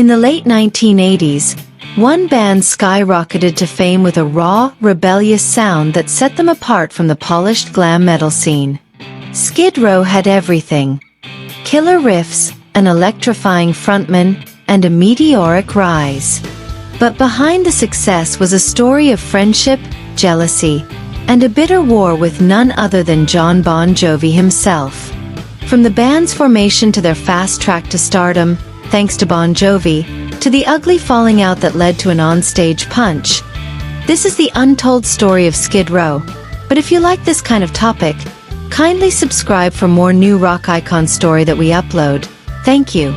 In the late 1980s, one band skyrocketed to fame with a raw, rebellious sound that set them apart from the polished glam metal scene. Skid Row had everything: killer riffs, an electrifying frontman, and a meteoric rise. But behind the success was a story of friendship, jealousy, and a bitter war with none other than Jon Bon Jovi himself. From the band's formation to their fast track to stardom, thanks to Bon Jovi, to the ugly falling out that led to an onstage punch. This is the untold story of Skid Row. But if you like this kind of topic, kindly subscribe for more new rock icon story that we upload. Thank you.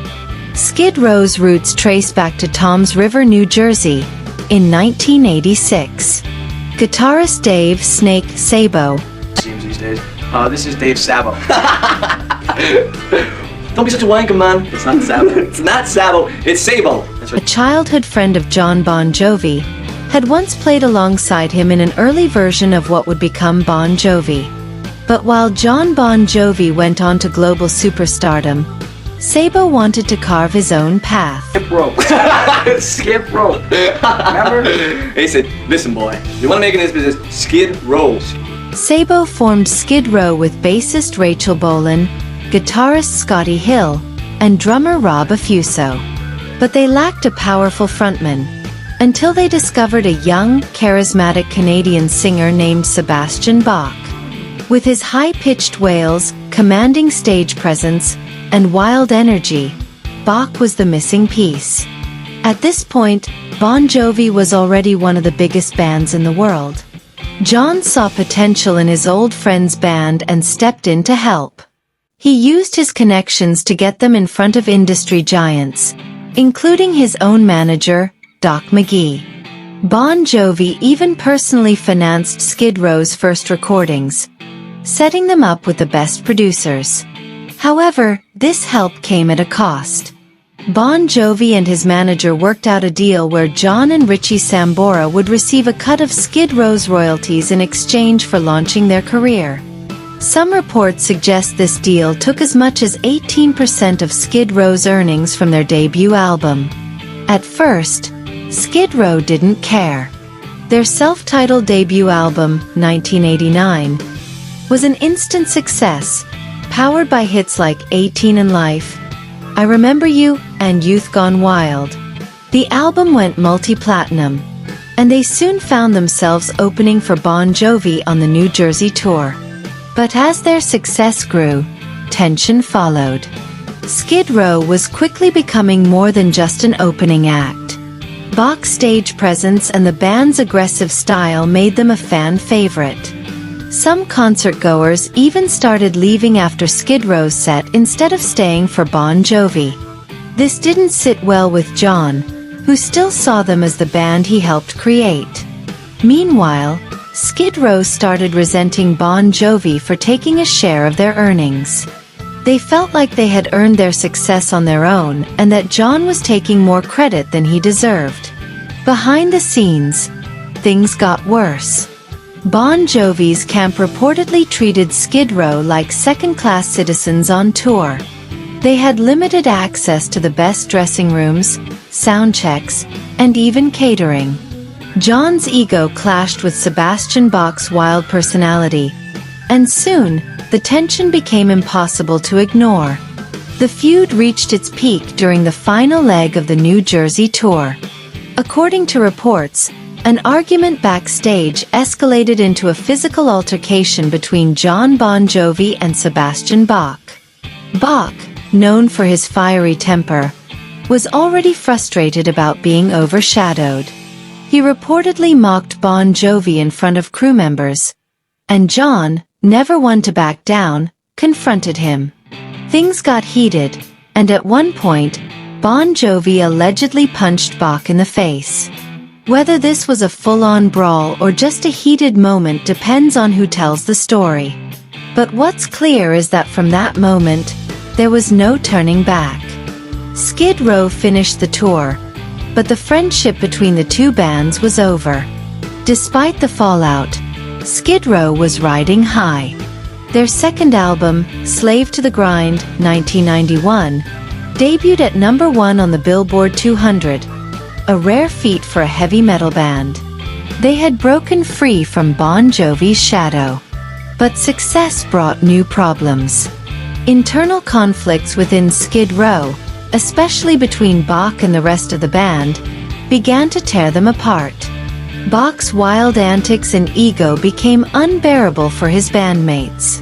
Skid Row's roots trace back to Toms River, New Jersey, in 1986. Guitarist Dave "Snake" Sabo. Seems these days. This is Dave Sabo. Don't be such a wanker, man. It's not Sabo. It's not Sabo. It's Sabo. That's right. A childhood friend of Jon Bon Jovi, had once played alongside him in an early version of what would become Bon Jovi. But while Jon Bon Jovi went on to global superstardom, Sabo wanted to carve his own path. Skip rope. Skip rope. Remember? He said, listen boy, you want to make it in this business, Skid Row. Sabo formed Skid Row with bassist Rachel Bolan, guitarist Scotty Hill, and drummer Rob Affuso. But they lacked a powerful frontman, until they discovered a young, charismatic Canadian singer named Sebastian Bach. With his high-pitched wails, commanding stage presence, and wild energy, Bach was the missing piece. At this point, Bon Jovi was already one of the biggest bands in the world. Jon saw potential in his old friend's band and stepped in to help. He used his connections to get them in front of industry giants, including his own manager, Doc McGhee. Bon Jovi even personally financed Skid Row's first recordings, setting them up with the best producers. However, this help came at a cost. Bon Jovi and his manager worked out a deal where Jon and Richie Sambora would receive a cut of Skid Row's royalties in exchange for launching their career. Some reports suggest this deal took as much as 18% of Skid Row's earnings from their debut album. At first, Skid Row didn't care. Their self-titled debut album, 1989, was an instant success, powered by hits like 18 and Life, I Remember You, and Youth Gone Wild. The album went multi-platinum, and they soon found themselves opening for Bon Jovi on the New Jersey tour. But as their success grew, tension followed. Skid Row was quickly becoming more than just an opening act. Bach's stage presence and the band's aggressive style made them a fan favorite. Some concert-goers even started leaving after Skid Row's set instead of staying for Bon Jovi. This didn't sit well with Jon, who still saw them as the band he helped create. Meanwhile, Skid Row started resenting Bon Jovi for taking a share of their earnings. They felt like they had earned their success on their own and that Jon was taking more credit than he deserved. Behind the scenes, things got worse. Bon Jovi's camp reportedly treated Skid Row like second-class citizens on tour. They had limited access to the best dressing rooms, sound checks, and even catering. Jon's ego clashed with Sebastian Bach's wild personality, and soon, the tension became impossible to ignore. The feud reached its peak during the final leg of the New Jersey tour. According to reports, an argument backstage escalated into a physical altercation between Jon Bon Jovi and Sebastian Bach. Bach, known for his fiery temper, was already frustrated about being overshadowed. He reportedly mocked Bon Jovi in front of crew members, and Jon, never one to back down, confronted him. Things got heated, and at one point, Bon Jovi allegedly punched Bach in the face. Whether this was a full-on brawl or just a heated moment depends on who tells the story. But what's clear is that from that moment, there was no turning back. Skid Row finished the tour, but the friendship between the two bands was over. Despite the fallout, Skid Row was riding high. Their second album, Slave to the Grind, 1991, debuted at #1 on the Billboard 200, a rare feat for a heavy metal band. They had broken free from Bon Jovi's shadow. But success brought new problems. Internal conflicts within Skid Row, especially between Bach and the rest of the band, began to tear them apart. Bach's wild antics and ego became unbearable for his bandmates.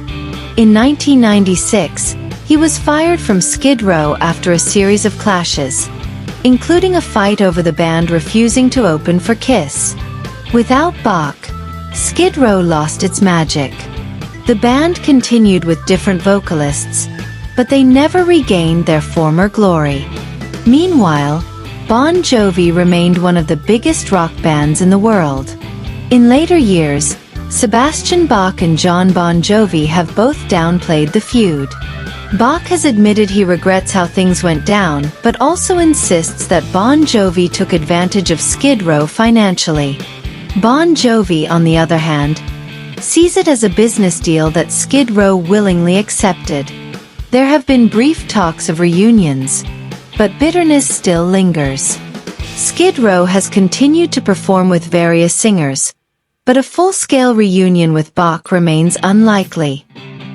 In 1996, he was fired from Skid Row after a series of clashes, including a fight over the band refusing to open for Kiss. Without Bach, Skid Row lost its magic. The band continued with different vocalists, but they never regained their former glory. Meanwhile, Bon Jovi remained one of the biggest rock bands in the world. In later years, Sebastian Bach and Jon Bon Jovi have both downplayed the feud. Bach has admitted he regrets how things went down, but also insists that Bon Jovi took advantage of Skid Row financially. Bon Jovi, on the other hand, sees it as a business deal that Skid Row willingly accepted. There have been brief talks of reunions, but bitterness still lingers. Skid Row has continued to perform with various singers, but a full-scale reunion with Bach remains unlikely.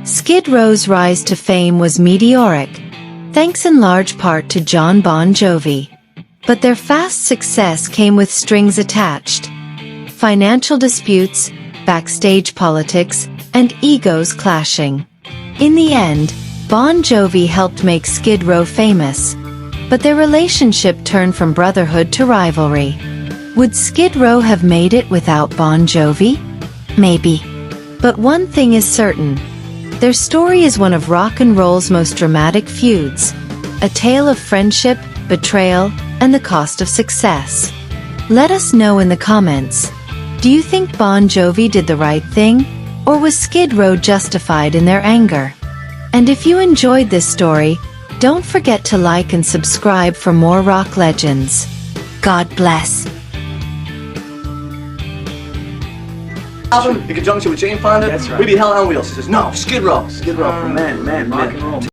Skid Row's rise to fame was meteoric, thanks in large part to Jon Bon Jovi. But their fast success came with strings attached. Financial disputes, backstage politics, and egos clashing. In the end, Bon Jovi helped make Skid Row famous, but their relationship turned from brotherhood to rivalry. Would Skid Row have made it without Bon Jovi? Maybe. But one thing is certain. Their story is one of rock and roll's most dramatic feuds, a tale of friendship, betrayal, and the cost of success. Let us know in the comments. Do you think Bon Jovi did the right thing, or was Skid Row justified in their anger? And if you enjoyed this story, don't forget to like and subscribe for more rock legends. God bless. Album in conjunction with Jane Fonda, That's right. we'd be hell on wheels. He says, no, Skid Row, for men, rock and roll.